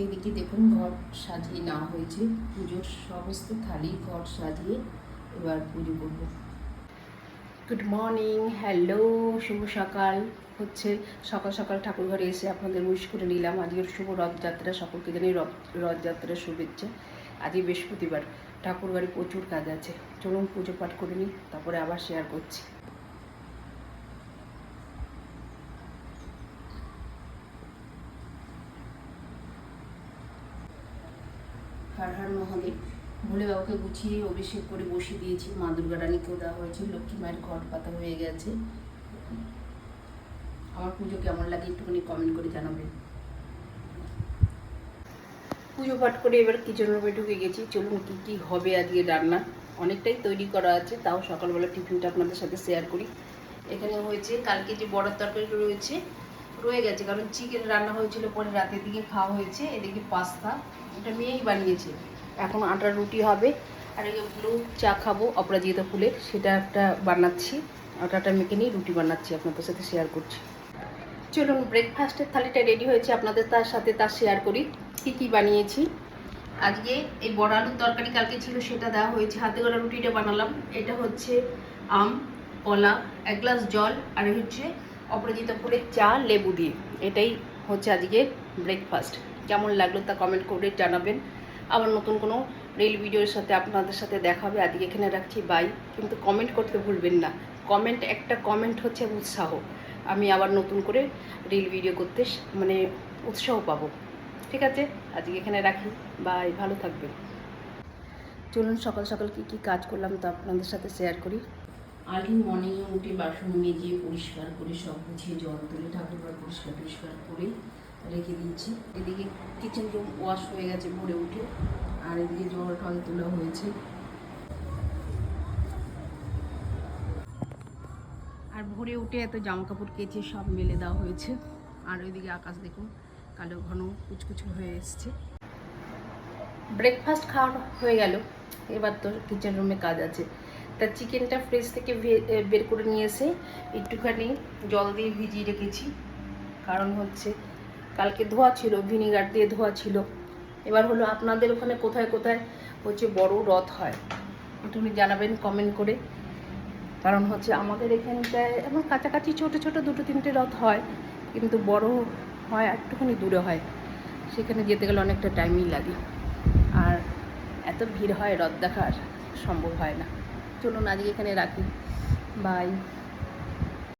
এদিকে দেখুন ঘর সাজিয়ে নেওয়া হয়েছে, পুজোর সমস্ত থালি ঘর সাজিয়ে এবার পুজো করব। গুড মর্নিং, হ্যালো, শুভ সকাল। হচ্ছে সকাল সকাল ঠাকুর ঘরে এসে আপনাদের উইশ করে নিলাম। আজকের শুভ রথযাত্রা, সকলকে জানি রথযাত্রার শুভেচ্ছা। আজকে বৃহস্পতিবার, ঠাকুর ঘরে প্রচুর কাজ আছে। চলুন পুজো পাঠ করে নিই, তারপরে আবার শেয়ার করছি। হর হর মহাদেব। ভোলে বাবাকে গুছিয়ে অভিষেক করে বসিয়ে দিয়েছি। মা দুর্গা রানীকেও দেওয়া হয়েছে, লক্ষ্মী মায়ের ঘট পাতা হয়ে গেছে। আমার পুজো কেমন লাগে একটুখানি কমেন্ট করে জানাবেন। পুজো পাঠ করে এবার কিচেন রুমে ঢুকে গেছি। চলুন কী কী হবে আজকে রান্না। অনেকটাই তৈরি করা আছে, তাও সকালবেলা টিফিনটা আপনাদের সাথে শেয়ার করি। এখানে হয়েছে কালকে যে বড়ার তরকারি রয়ে গেছে, কারণ চিকেন রান্না হয়েছিল, পরে রাতের দিকে খাওয়া হয়েছে। এদিকে পাস্তা, এটা মেয়েই বানিয়েছে। এখন আটার রুটি হবে, আর এগুলো চা খাবো অপরাজিতা ফুলের, সেটা একটা বানাচ্ছি। আটাটা মেখে নিয়ে রুটি বানাচ্ছি, আপনাদের সাথে শেয়ার করছি। চলুন ব্রেকফাস্টের থালিটা রেডি হয়েছে, আপনাদের তার সাথে শেয়ার করি কী কী বানিয়েছি। আজকে এই বড় আলুর তরকারি কালকে ছিল, সেটা দেওয়া হয়েছে। হাতে গড়া রুটিটা বানালাম। এটা হচ্ছে আম, কলা, 1 গ্লাস জল, আর হচ্ছে অপরাজিতা ফুলের চা লেবু দিয়ে। এটাই হচ্ছে আজকে ব্রেকফাস্ট। কেমন লাগলো তা কমেন্ট করে জানাবেন। আবার নতুন কোনো রিল ভিডিওর সাথে আপনাদের সাথে দেখা হবে। আজকে এখানে রাখছি, বাই। কিন্তু কমেন্ট করতে ভুলবেন না, একটা কমেন্ট হচ্ছে উৎসাহ। আমি আবার নতুন করে রিল ভিডিও করতে উৎসাহ পাবো। ঠিক আছে, আজকে এখানে রাখি, বাই, ভালো থাকবেন। চলুন সকাল সকাল কী কী কাজ করলাম তা আপনাদের সাথে শেয়ার করি। আর্লি মর্নিংয়ে উঠে বাসন মেজে পরিষ্কার করে সব গুছিয়ে জল তুলে ঠাকুরঘর পরিষ্কার করে রেখে দিয়েছি। এদিকে কিচেন রুম ওয়াশ হয়ে গেছে ভোরে উঠে, আর এদিকে জল টল তোলা হয়েছে। আর ভোরে উঠে এত জামা কাপড় কেচে সব মেলে দেওয়া হয়েছে। আর ওইদিকে আকাশ দেখুন কালো ঘন কুচকুচু হয়ে এসছে। ব্রেকফাস্ট খাওয়া হয়ে গেল, এবার তো কিচেন রুমে কাজ আছে। তা চিকেনটা ফ্রিজ থেকে বের করে নিয়ে এসে একটুখানি জল দিয়ে ভিজিয়ে রেখেছি, কারণ হচ্ছে কালকে ধোয়া ছিল, ভিনিগার দিয়ে ধোয়া ছিল। এবার হলো আপনাদের ওখানে কোথায় কোথায় হচ্ছে বড় রথ হয় একটুখানি জানাবেন কমেন্ট করে। কারণ হচ্ছে আমাদের এখানটায় এমন কাছাকাছি ছোটো ছোটো 2-3টে রথ হয়, কিন্তু বড় হয় একটুখানি দূরে হয়, সেখানে যেতে গেলে অনেকটা টাইমই লাগে। আর এত ভিড় হয়, রথ দেখার সম্ভব হয় না। চলুন আজকে এখানে রাখি, বাই।